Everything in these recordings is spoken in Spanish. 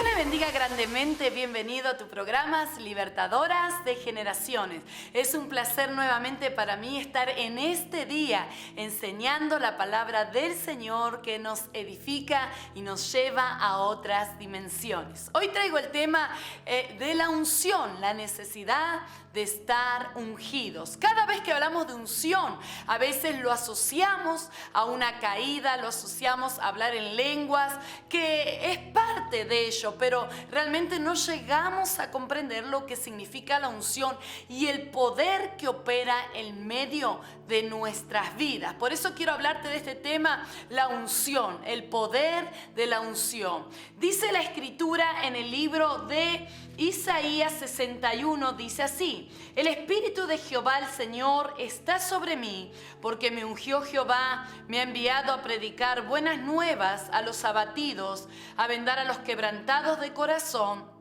le bendiga grandemente, bienvenido a tu programa Libertadoras de Generaciones. Es un placer nuevamente para mí estar en este día enseñando la palabra del Señor que nos edifica y nos lleva a otras dimensiones. Hoy traigo el tema de la unción, la necesidad de estar ungidos. Cada vez que hablamos de unción, a veces lo asociamos a una caída, lo asociamos a hablar en lenguas, que es parte de ello, pero realmente no llegamos a comprender lo que significa la unción y el poder que opera en medio de nuestras vidas. Por eso quiero hablarte de este tema, la unción, el poder de la unción. Dice la Escritura en el libro de Isaías 61, dice así: el Espíritu de Jehová el Señor está sobre mí, porque me ungió Jehová, me ha enviado a predicar buenas nuevas a los abatidos, a vendar a los quebrantados de corazón,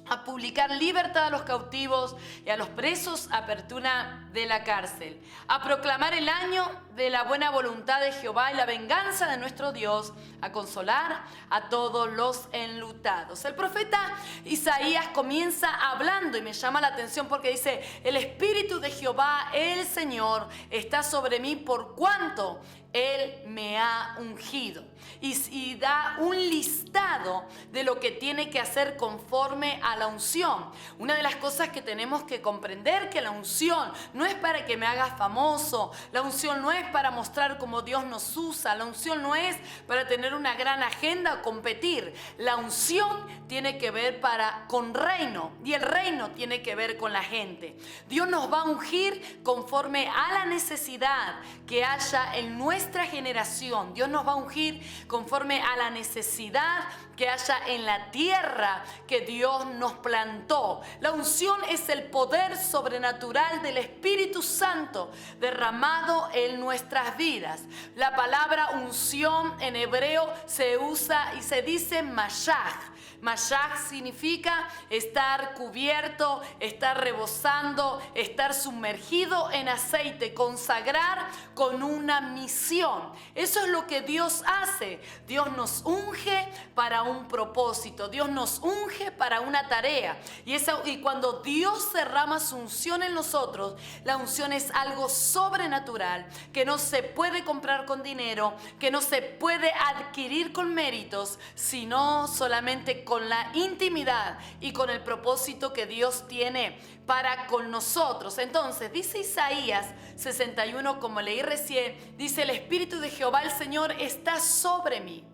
a publicar libertad a los cautivos y a los presos apertura de la cárcel, a proclamar el año de la buena voluntad de Jehová y la venganza de nuestro Dios, a consolar a todos los enlutados. El profeta Isaías comienza hablando y me llama la atención porque dice: el Espíritu de Jehová, el Señor, está sobre mí por cuanto Él me ha ungido. Y da un listado de lo que tiene que hacer conforme a la unción. Una de las cosas que tenemos que comprender, que la unción no es para que me haga famoso, la unción no es para mostrar cómo Dios nos usa, la unción no es para tener una gran agenda o competir. La unción tiene que ver con reino, y el reino tiene que ver con la gente. Dios nos va a ungir conforme a la necesidad que haya en nuestra generación. Dios nos va a ungir conforme a la necesidad que haya en la tierra que Dios nos plantó. La unción es el poder sobrenatural del Espíritu Santo derramado en nuestras vidas. La palabra unción en hebreo se usa y se dice mashach. Mashach significa estar cubierto, estar rebosando, estar sumergido en aceite, consagrar con una misión. Eso es lo que Dios hace. Dios nos unge para un propósito, Dios nos unge para una tarea. Y cuando Dios derrama su unción en nosotros, la unción es algo sobrenatural que no se puede comprar con dinero, que no se puede adquirir con méritos, sino solamente con la intimidad y con el propósito que Dios tiene para con nosotros. Entonces dice Isaías 61, como leí recién, dice: el Espíritu de Jehová el Señor está sobre mí.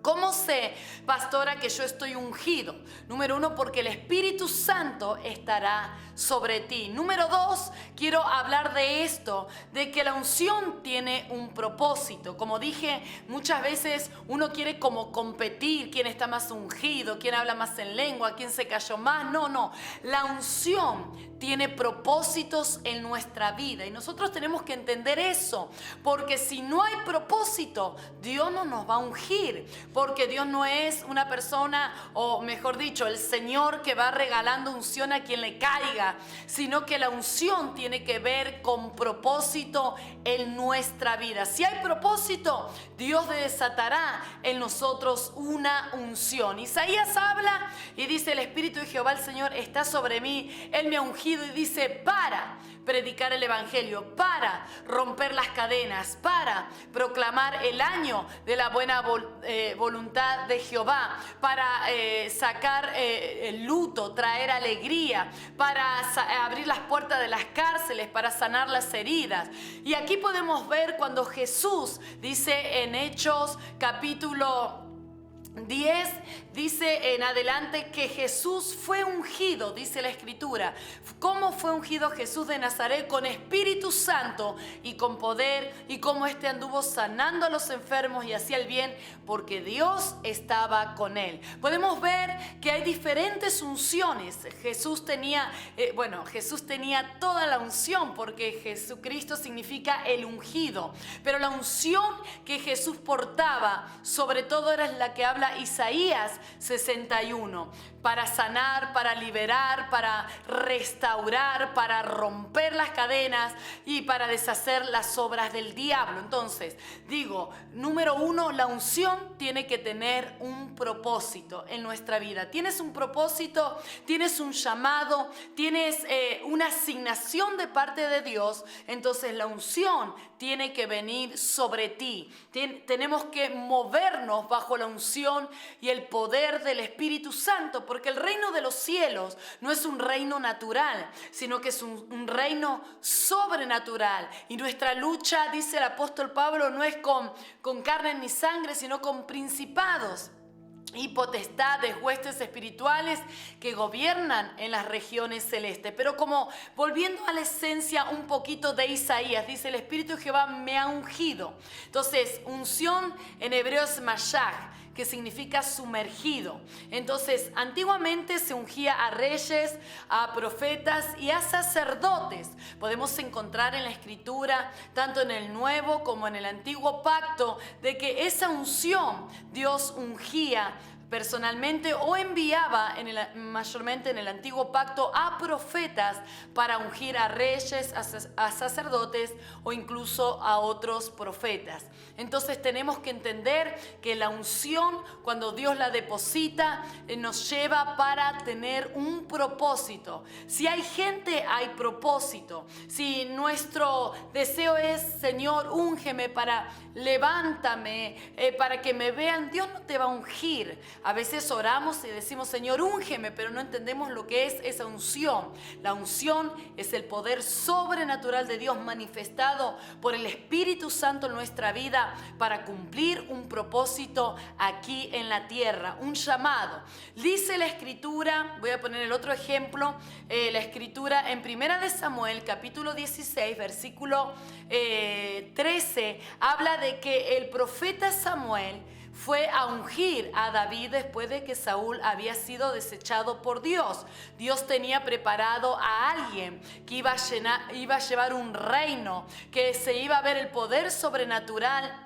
¿Cómo sé, pastora, que yo estoy ungido? Número 1, porque el Espíritu Santo estará sobre ti. Número 2, quiero hablar de esto, de que la unción tiene un propósito. Como dije, muchas veces uno quiere como competir, quién está más ungido, quién habla más en lengua, quién se cayó más. No. La unción tiene propósitos en nuestra vida y nosotros tenemos que entender eso, porque si no hay propósito, Dios no nos va a ungir, porque Dios no es una persona, o mejor dicho, el Señor que va regalando unción a quien le caiga, sino que la unción tiene que ver con propósito en nuestra vida. Si hay propósito, Dios desatará en nosotros una unción. Isaías habla y dice: el Espíritu de Jehová el Señor está sobre mí, Él me ha ungido, y dice: para predicar el evangelio, para romper las cadenas, para proclamar el año de la buena voluntad de Jehová, para sacar el luto, traer alegría, para abrir las puertas de las cárceles, para sanar las heridas. Y aquí podemos ver cuando Jesús dice en Hechos capítulo 10, dice en adelante que Jesús fue ungido, dice la Escritura. ¿Cómo fue ungido Jesús de Nazaret? Con Espíritu Santo y con poder, y cómo éste anduvo sanando a los enfermos y hacía el bien, porque Dios estaba con él. Podemos ver que hay diferentes unciones. Jesús tenía toda la unción, porque Jesucristo significa el ungido. Pero la unción que Jesús portaba, sobre todo, era la que habla habla Isaías 61, para sanar, para liberar, para restaurar, para romper las cadenas y para deshacer las obras del diablo. Entonces, digo, número uno, la unción tiene que tener un propósito en nuestra vida. Tienes un propósito, tienes un llamado, tienes una asignación de parte de Dios, entonces la unción tiene que venir sobre ti. Tenemos que movernos bajo la unción y el poder del Espíritu Santo, porque el reino de los cielos no es un reino natural, sino que es un reino sobrenatural. Y nuestra lucha, dice el apóstol Pablo, no es con carne ni sangre, sino con principados y potestades, huestes espirituales que gobiernan en las regiones celestes. Pero como volviendo a la esencia un poquito de Isaías, dice: el Espíritu de Jehová me ha ungido. Entonces, unción en hebreo es mashach, que significa sumergido. Entonces, antiguamente se ungía a reyes, a profetas y a sacerdotes. Podemos encontrar en la Escritura, tanto en el Nuevo como en el Antiguo Pacto, de que esa unción Dios ungía personalmente o enviaba mayormente en el Antiguo Pacto a profetas para ungir a reyes, a sacerdotes o incluso a otros profetas. Entonces tenemos que entender que la unción, cuando Dios la deposita, nos lleva para tener un propósito. Si hay gente, hay propósito. Si nuestro deseo es: Señor, úngeme, levántame, para que me vean, Dios no te va a ungir. A veces oramos y decimos: Señor, úngeme, pero no entendemos lo que es esa unción. La unción es el poder sobrenatural de Dios manifestado por el Espíritu Santo en nuestra vida para cumplir un propósito aquí en la tierra, un llamado. Dice la Escritura, voy a poner el otro ejemplo, la Escritura en 1 de Samuel, capítulo 16, versículo 13, habla de que el profeta Samuel fue a ungir a David después de que Saúl había sido desechado por Dios. Dios tenía preparado a alguien que iba a llevar un reino, que se iba a ver el poder sobrenatural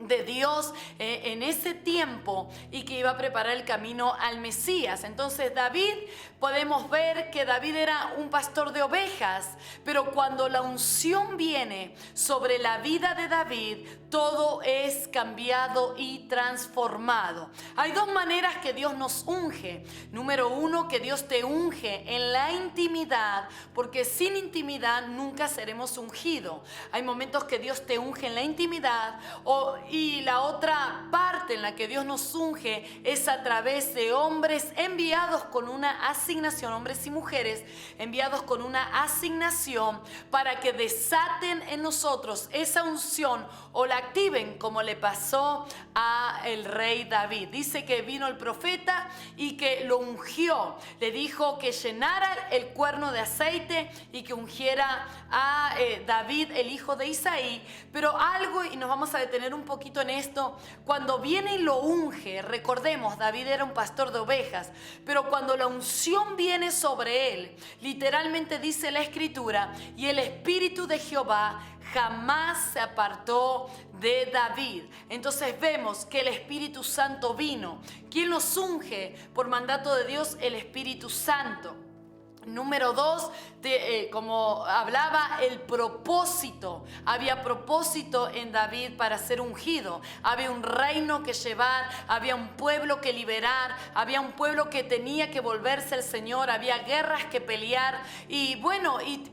de Dios en ese tiempo y que iba a preparar el camino al Mesías. Entonces David, podemos ver que David era un pastor de ovejas, pero cuando la unción viene sobre la vida de David, todo es cambiado y transformado. Hay dos maneras que Dios nos unge. Número uno, que Dios te unge en la intimidad, porque sin intimidad nunca seremos ungidos. Hay momentos que Dios te unge en la intimidad, y la otra parte en la que Dios nos unge es a través de hombres enviados con una asignación, hombres y mujeres enviados con una asignación para que desaten en nosotros esa unción o la activen, como le pasó a el rey David. Dice que vino el profeta y que lo ungió. Le dijo que llenara el cuerno de aceite y que ungiera a David, el hijo de Isaí. Pero algo, y nos vamos a detener un poquito en esto, cuando viene y lo unge, recordemos, David era un pastor de ovejas, pero cuando la unción viene sobre él, literalmente dice la Escritura: y el Espíritu de Jehová jamás se apartó de David. Entonces vemos que el Espíritu Santo vino. ¿Quién nos unge por mandato de Dios? El Espíritu Santo. Número dos, como hablaba, el propósito. Había propósito en David para ser ungido. Había un reino que llevar, había un pueblo que liberar, había un pueblo que tenía que volverse al Señor, había guerras que pelear y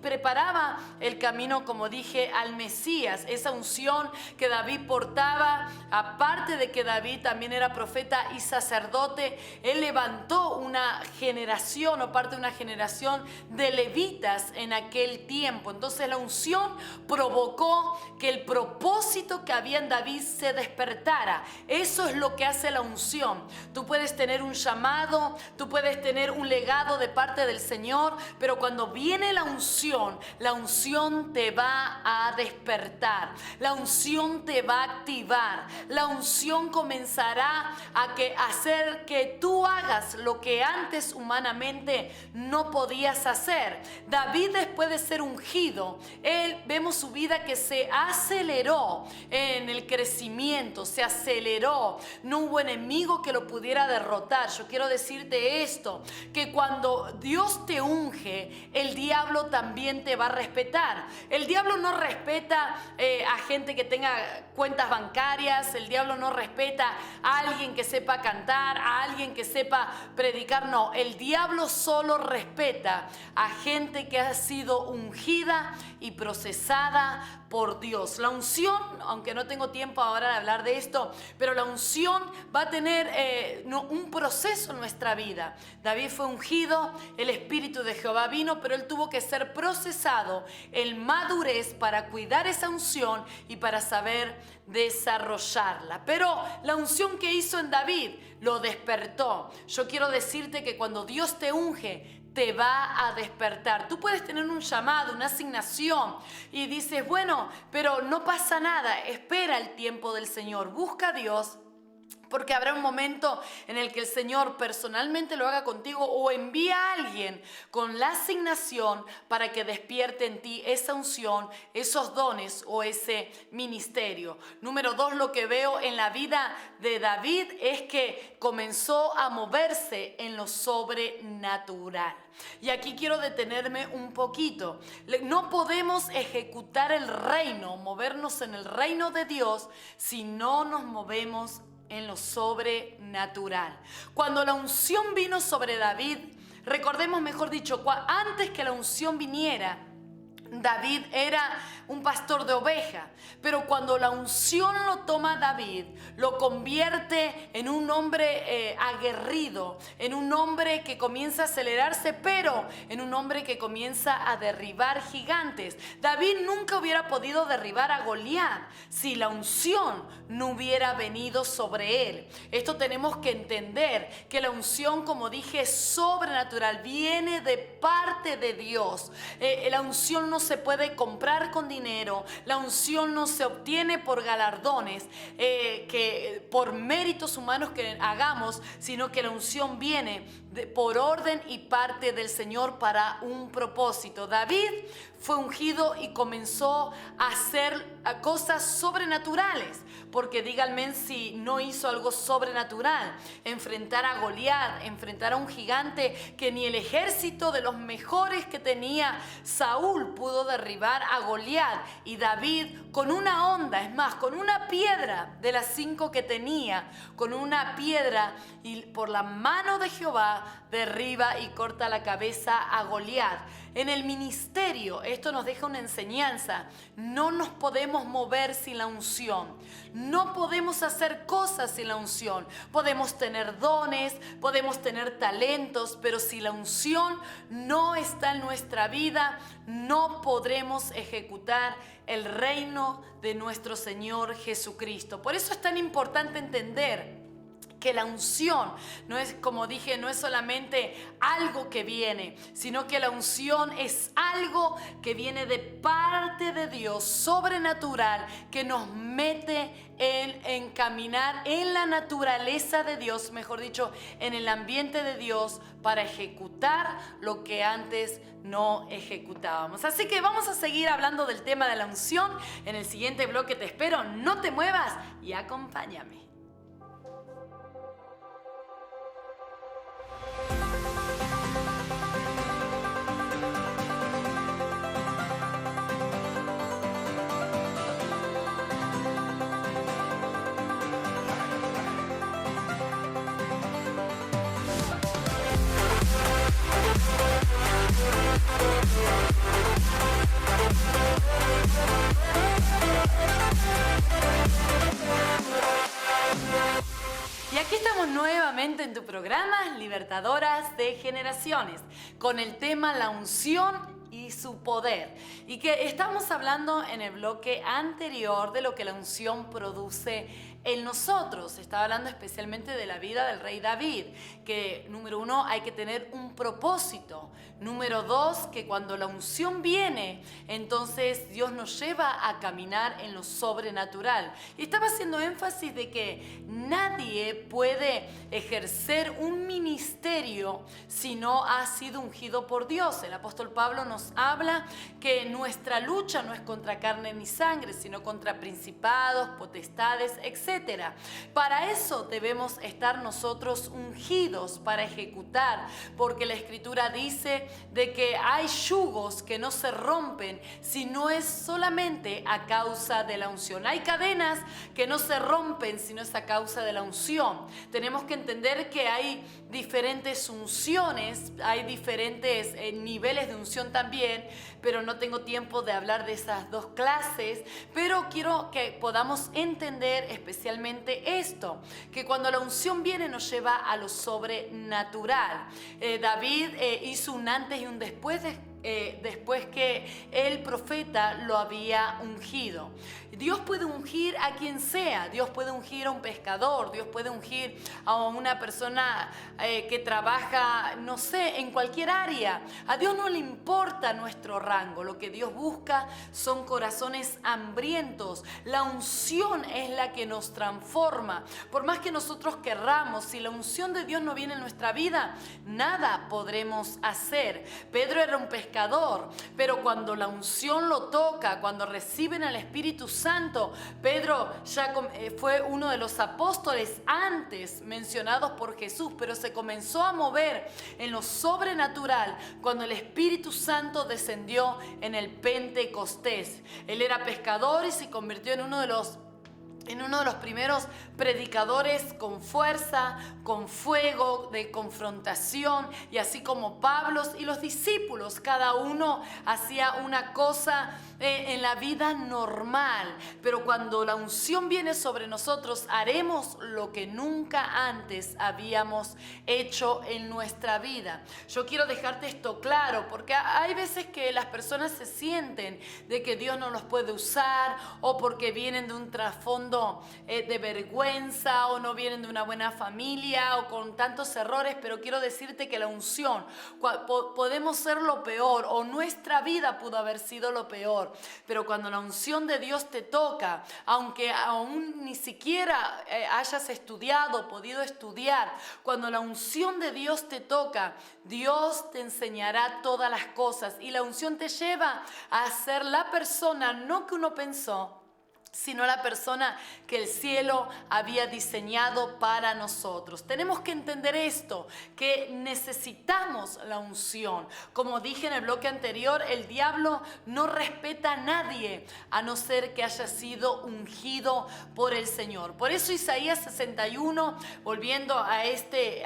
preparaba el camino, como dije, al Mesías. Esa unción que David portaba, aparte de que David también era profeta y sacerdote, él levantó una generación o parte de una generación de levitas en aquel tiempo. Entonces la unción provocó que el propósito que había en David se despertara. Eso es lo que hace la unción. Tú puedes tener un llamado, tú puedes tener un legado de parte del Señor, pero cuando viene la unción te va a despertar, la unción te va a activar, la unción comenzará a hacer que tú hagas lo que antes humanamente no podías podías hacer. David, después de ser ungido, vemos su vida que se aceleró en el crecimiento, se aceleró. No hubo enemigo que lo pudiera derrotar. Yo quiero decirte esto, que cuando Dios te unge, el diablo también te va a respetar. El diablo no respeta a gente que tenga cuentas bancarias. El diablo no respeta a alguien que sepa cantar, a alguien que sepa predicar. No, el diablo solo respeta a gente que ha sido ungida y procesada por Dios. La unción, aunque no tengo tiempo ahora de hablar de esto, pero la unción va a tener un proceso en nuestra vida. David fue ungido, el Espíritu de Jehová vino, pero él tuvo que ser procesado en madurez para cuidar esa unción y para saber desarrollarla. Pero la unción que hizo en David lo despertó. Yo quiero decirte que cuando Dios te unge, te va a despertar. Tú puedes tener un llamado, una asignación y dices, bueno, pero no pasa nada. Espera el tiempo del Señor. Busca a Dios. Porque habrá un momento en el que el Señor personalmente lo haga contigo o envía a alguien con la asignación para que despierte en ti esa unción, esos dones o ese ministerio. Número 2, lo que veo en la vida de David es que comenzó a moverse en lo sobrenatural. Y aquí quiero detenerme un poquito. No podemos ejecutar el reino, movernos en el reino de Dios si no nos movemos en lo sobrenatural. Cuando la unción vino sobre David, recordemos, mejor dicho, antes que la unción viniera, David era un pastor de ovejas, pero cuando la unción lo toma David, lo convierte en un hombre aguerrido, en un hombre que comienza a acelerarse, pero en un hombre que comienza a derribar gigantes. David nunca hubiera podido derribar a Goliat si la unción no hubiera venido sobre él. Esto tenemos que entender, que la unción, como dije, es sobrenatural, viene de parte de Dios. La unción no se puede comprar con dinero, la unción no se obtiene por galardones, que por méritos humanos que hagamos, sino que la unción viene por orden y parte del Señor para un propósito. David fue ungido y comenzó a hacer cosas sobrenaturales, porque díganme si no hizo algo sobrenatural: enfrentar a Goliat, enfrentar a un gigante que ni el ejército de los mejores que tenía Saúl pudo derribar a Goliat. Y David, con una honda, es más, con una piedra de las 5 que tenía, con una piedra, y por la mano de Jehová derriba y corta la cabeza a Goliat. En el ministerio, esto nos deja una enseñanza: no nos podemos mover sin la unción, no podemos hacer cosas sin la unción. Podemos tener dones, podemos tener talentos, pero si la unción no está en nuestra vida, no podremos ejecutar el reino de nuestro Señor Jesucristo. Por eso es tan importante entender que la unción no es, como dije, no es solamente algo que viene, sino que la unción es algo que viene de parte de Dios, sobrenatural, que nos mete en caminar en la naturaleza de Dios, mejor dicho, en el ambiente de Dios, para ejecutar lo que antes no ejecutábamos. Así que vamos a seguir hablando del tema de la unción. En el siguiente bloque te espero, no te muevas y acompáñame. Y aquí estamos nuevamente en tu programa Libertadoras de Generaciones, con el tema la unción y su poder. Y que estamos hablando en el bloque anterior de lo que la unción produce en nosotros. Estaba hablando especialmente de la vida del rey David, que número 1 hay que tener un propósito. Número 2, que cuando la unción viene, entonces Dios nos lleva a caminar en lo sobrenatural. Y estaba haciendo énfasis de que nadie puede ejercer un ministerio si no ha sido ungido por Dios. El apóstol Pablo nos habla que nuestra lucha no es contra carne ni sangre, sino contra principados, potestades, etc. Para eso debemos estar nosotros ungidos para ejecutar, porque la Escritura dice de que hay yugos que no se rompen si no es solamente a causa de la unción. Hay cadenas que no se rompen si no es a causa de la unción. Tenemos que entender que hay diferentes unciones, hay diferentes niveles de unción también, pero no tengo tiempo de hablar de esas dos clases, pero quiero que podamos entender especialmente esto, que cuando la unción viene nos lleva a lo sobrenatural. David hizo un antes y un después después que el profeta lo había ungido. Dios puede ungir a quien sea. Dios puede ungir a un pescador, Dios puede ungir a una persona que trabaja, no sé, en cualquier área. A Dios no le importa nuestro rango. Lo que Dios busca son corazones hambrientos. La unción es la que nos transforma. Por más que nosotros querramos, si la unción de Dios no viene en nuestra vida, nada podremos hacer. Pedro era un pescador, pero cuando la unción lo toca, cuando reciben al Espíritu Santo, Pedro ya fue uno de los apóstoles antes mencionados por Jesús, pero se comenzó a mover en lo sobrenatural cuando el Espíritu Santo descendió en el Pentecostés. Él era pescador y se convirtió en uno de los primeros predicadores con fuerza, con fuego, de confrontación, y así como Pablo y los discípulos, cada uno hacía una cosa en la vida normal, pero cuando la unción viene sobre nosotros, haremos lo que nunca antes habíamos hecho en nuestra vida. Yo quiero dejarte esto claro, porque hay veces que las personas se sienten de que Dios no los puede usar, o porque vienen de un trasfondo de vergüenza, o no vienen de una buena familia, o con tantos errores, pero quiero decirte que la unción, podemos ser lo peor, o nuestra vida pudo haber sido lo peor, pero cuando la unción de Dios te toca, aunque aún ni siquiera hayas estudiado, podido estudiar, cuando la unción de Dios te toca, Dios te enseñará todas las cosas, y la unción te lleva a ser la persona no que uno pensó, sino la persona que el cielo había diseñado para nosotros. Tenemos que entender esto, que necesitamos la unción. Como dije en el bloque anterior, el diablo no respeta a nadie, a no ser que haya sido ungido por el Señor. Por eso Isaías 61, volviendo a este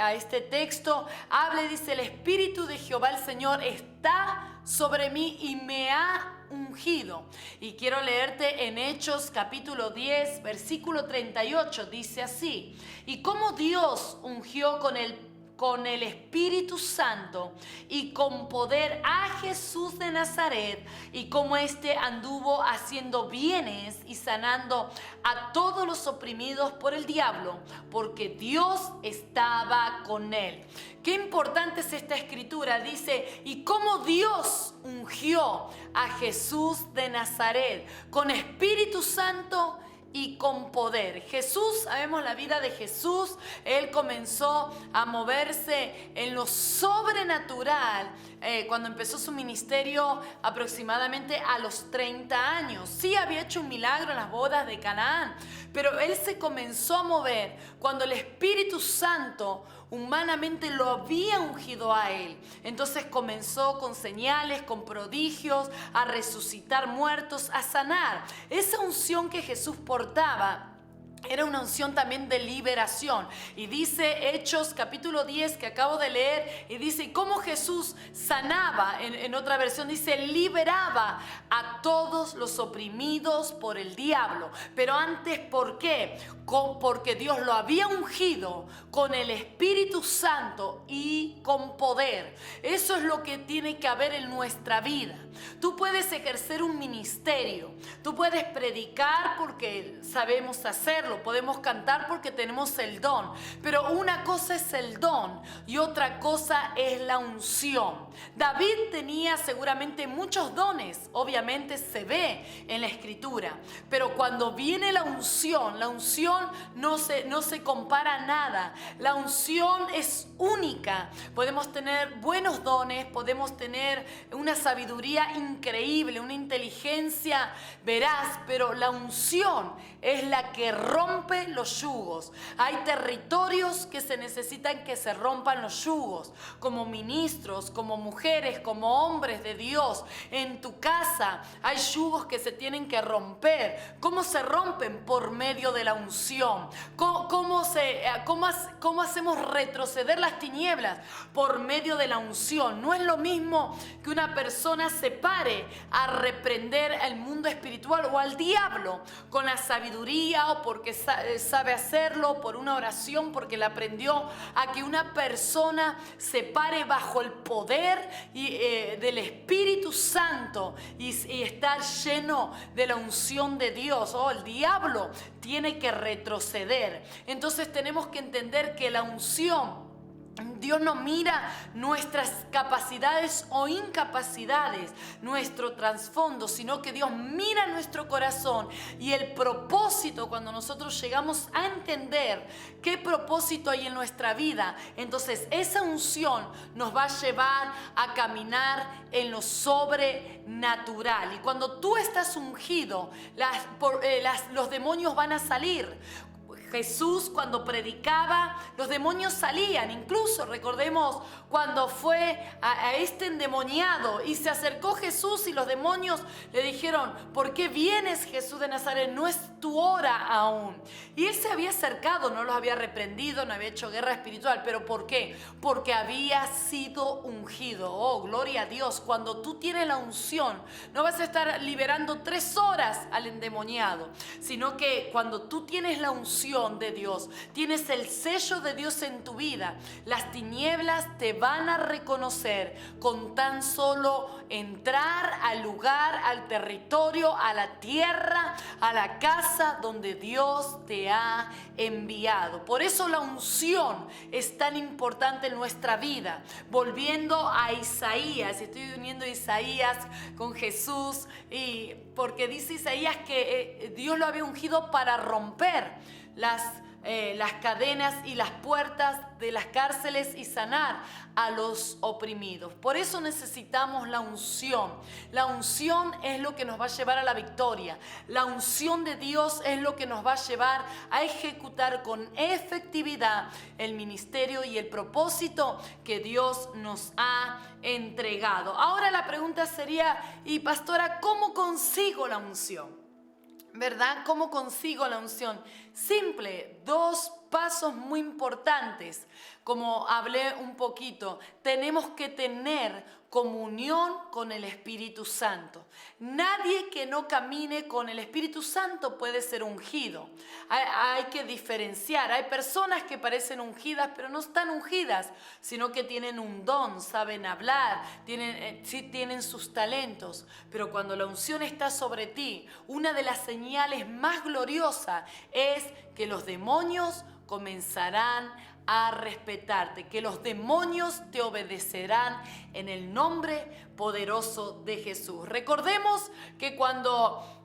texto, habla y dice: el Espíritu de Jehová el Señor está sobre mí y me ha ungido. Y quiero leerte en Hechos capítulo 10 versículo 38, dice así: y como Dios ungió con el Espíritu Santo y con poder a Jesús de Nazaret, y como éste anduvo haciendo bienes y sanando a todos los oprimidos por el diablo, porque Dios estaba con él. Qué importante es esta escritura. Dice: y como Dios ungió a Jesús de Nazaret con Espíritu Santo y con poder. Jesús, sabemos la vida de Jesús, Él comenzó a moverse en lo sobrenatural cuando empezó su ministerio aproximadamente a los 30 años. Sí había hecho un milagro en las bodas de Canaán, pero Él se comenzó a mover cuando el Espíritu Santo humanamente lo había ungido a Él. Entonces comenzó con señales, con prodigios, a resucitar muertos, a sanar. Esa unción que Jesús portaba era una unción también de liberación. Y dice Hechos capítulo 10 que acabo de leer, y dice: y cómo Jesús sanaba, en otra versión dice liberaba a todos los oprimidos por el diablo. Pero antes, ¿por qué? Porque Dios lo había ungido con el Espíritu Santo y con poder. Eso es lo que tiene que haber en nuestra vida. Tú puedes ejercer un ministerio, tú puedes predicar porque sabemos hacerlo, hacerlo, podemos cantar porque tenemos el don, pero una cosa es el don y otra cosa es la unción. David tenía seguramente muchos dones, obviamente se ve en la escritura, pero cuando viene la unción no se compara a nada. La unción es única. Podemos tener buenos dones, podemos tener una sabiduría increíble, una inteligencia veraz, pero la unción es la que rompe los yugos. Hay territorios que se necesitan que se rompan los yugos, como ministros, como mujeres, como hombres de Dios. En tu casa hay yugos que se tienen que romper. ¿Cómo se rompen? Por medio de la unción. ¿Cómo hacemos retroceder las tinieblas? Por medio de la unción. No es lo mismo que una persona se pare a reprender al mundo espiritual o al diablo con la sabiduría o porque sabe hacerlo, por una oración, porque la aprendió, a que una persona se pare bajo el poder del Espíritu Santo y estar lleno de la unción de Dios. El diablo tiene que retroceder. Entonces tenemos que entender que la unción, Dios no mira nuestras capacidades o incapacidades, nuestro trasfondo, sino que Dios mira nuestro corazón y el propósito. Cuando nosotros llegamos a entender qué propósito hay en nuestra vida, entonces esa unción nos va a llevar a caminar en lo sobrenatural. Y cuando tú estás ungido, los demonios van a salir. Jesús, cuando predicaba, los demonios salían. Incluso recordemos cuando fue a este endemoniado y se acercó Jesús y los demonios le dijeron: ¿por qué vienes, Jesús de Nazaret? No es tu hora aún. Y él se había acercado, no los había reprendido, no había hecho guerra espiritual. ¿Pero por qué? Porque había sido ungido. Oh, gloria a Dios. Cuando tú tienes la unción, no vas a estar liberando 3 horas al endemoniado, sino que cuando tú tienes la unción de Dios, tienes el sello de Dios en tu vida, las tinieblas te van a reconocer con tan solo entrar al lugar, al territorio, a la tierra, a la casa donde Dios te ha enviado. Por eso la unción es tan importante en nuestra vida. Volviendo a Isaías, estoy uniendo Isaías con Jesús, y porque dice Isaías que Dios lo había ungido para romper las cadenas y las puertas de las cárceles y sanar a los oprimidos. Por eso necesitamos la unción. La unción es lo que nos va a llevar a la victoria. La unción de Dios es lo que nos va a llevar a ejecutar con efectividad el ministerio y el propósito que Dios nos ha entregado. Ahora la pregunta sería: y pastora, ¿cómo consigo la unción? ¿Verdad? ¿Cómo consigo la unción? Simple, 2 pasos muy importantes. Como hablé un poquito, tenemos que tener comunión con el Espíritu Santo. Nadie que no camine con el Espíritu Santo puede ser ungido. Hay que diferenciar. Hay personas que parecen ungidas, pero no están ungidas, sino que tienen un don, saben hablar, sí tienen sus talentos. Pero cuando la unción está sobre ti, una de las señales más gloriosas es que los demonios comenzarán a respetarte, que los demonios te obedecerán en el nombre poderoso de Jesús. Recordemos que cuando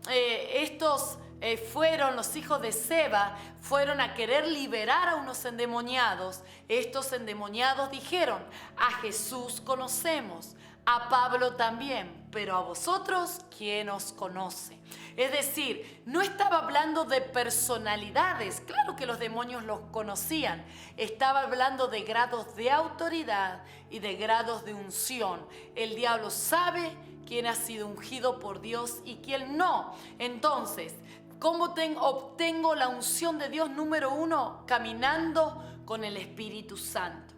los hijos de Seba fueron a querer liberar a unos endemoniados, estos endemoniados dijeron: a Jesús conocemos, a Pablo también, pero a vosotros, ¿quién os conoce? Es decir, no estaba hablando de personalidades. Claro que los demonios los conocían. Estaba hablando de grados de autoridad y de grados de unción. El diablo sabe quién ha sido ungido por Dios y quién no. Entonces, ¿cómo obtengo la unción de Dios? Número 1, caminando con el Espíritu Santo.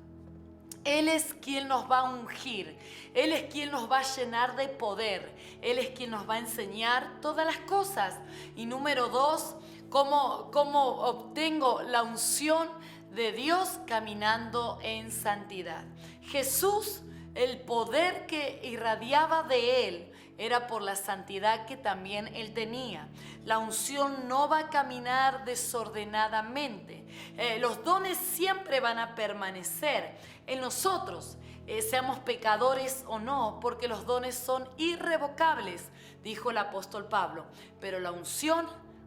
Él es quien nos va a ungir, Él es quien nos va a llenar de poder, Él es quien nos va a enseñar todas las cosas. Y número 2, ¿cómo obtengo la unción de Dios? Caminando en santidad. Jesús, el poder que irradiaba de Él era por la santidad que también Él tenía. la unción no va a caminar desordenadamente. Los dones siempre van a permanecer en nosotros, seamos pecadores o no, porque los dones son irrevocables, dijo el apóstol Pablo. Pero la unción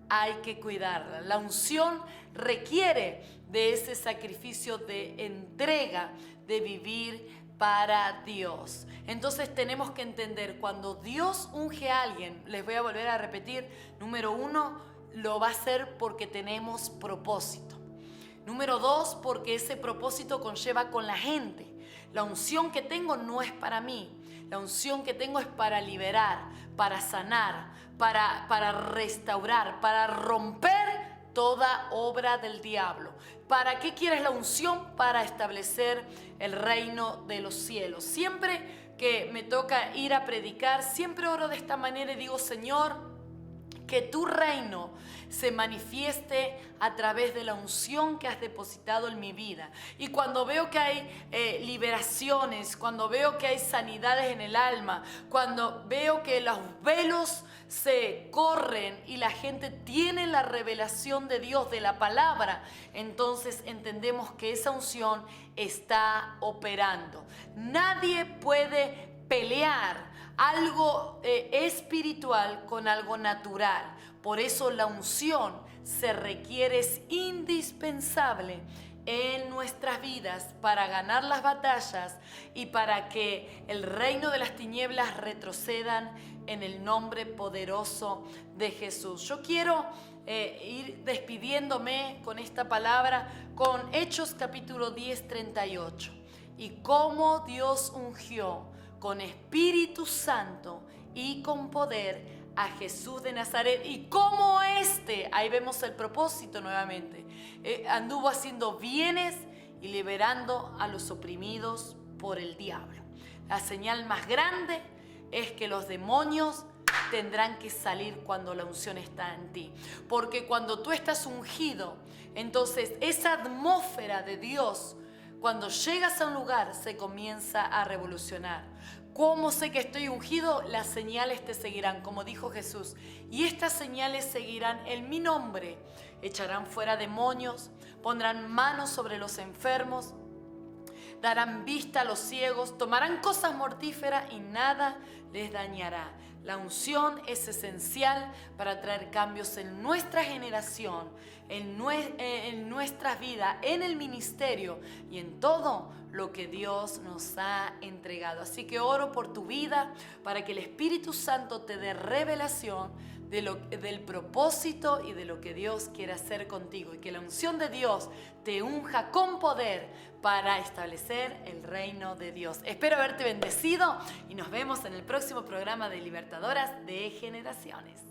hay que cuidarla. La unción requiere de ese sacrificio de entrega, de vivir para Dios. Entonces tenemos que entender, cuando Dios unge a alguien, les voy a volver a repetir, número 1, lo va a hacer porque tenemos propósito. Número 2, porque ese propósito conlleva con la gente. La unción que tengo no es para mí. La unción que tengo es para liberar, para sanar, para restaurar, para romper toda obra del diablo. ¿Para qué quieres la unción? Para establecer el reino de los cielos. Siempre que me toca ir a predicar, siempre oro de esta manera y digo: Señor, que tu reino se manifieste a través de la unción que has depositado en mi vida. Y cuando veo que hay liberaciones, cuando veo que hay sanidades en el alma, cuando veo que los velos se corren y la gente tiene la revelación de Dios, de la palabra, entonces entendemos que esa unción está operando. Nadie puede pelear algo espiritual con algo natural. Por eso la unción se requiere, es indispensable en nuestras vidas para ganar las batallas y para que el reino de las tinieblas retrocedan en el nombre poderoso de Jesús. Yo quiero ir despidiéndome con esta palabra, con Hechos capítulo 10, 38. Y cómo Dios ungió con Espíritu Santo y con poder a Jesús de Nazaret, y cómo ahí vemos el propósito nuevamente, anduvo haciendo bienes y liberando a los oprimidos por el diablo. La señal más grande es que los demonios tendrán que salir cuando la unción está en ti, porque cuando tú estás ungido, entonces esa atmósfera de Dios, cuando llegas a un lugar, se comienza a revolucionar. ¿Cómo sé que estoy ungido? Las señales te seguirán, como dijo Jesús. Y estas señales seguirán en mi nombre. Echarán fuera demonios, pondrán manos sobre los enfermos, darán vista a los ciegos, tomarán cosas mortíferas y nada les dañará. La unción es esencial para traer cambios en nuestra generación, en nuestras vidas, en el ministerio y en todo lo que Dios nos ha entregado. Así que oro por tu vida para que el Espíritu Santo te dé revelación del propósito y de lo que Dios quiere hacer contigo, y que la unción de Dios te unja con poder para establecer el reino de Dios. Espero haberte bendecido y nos vemos en el próximo programa de Libertadoras de Generaciones.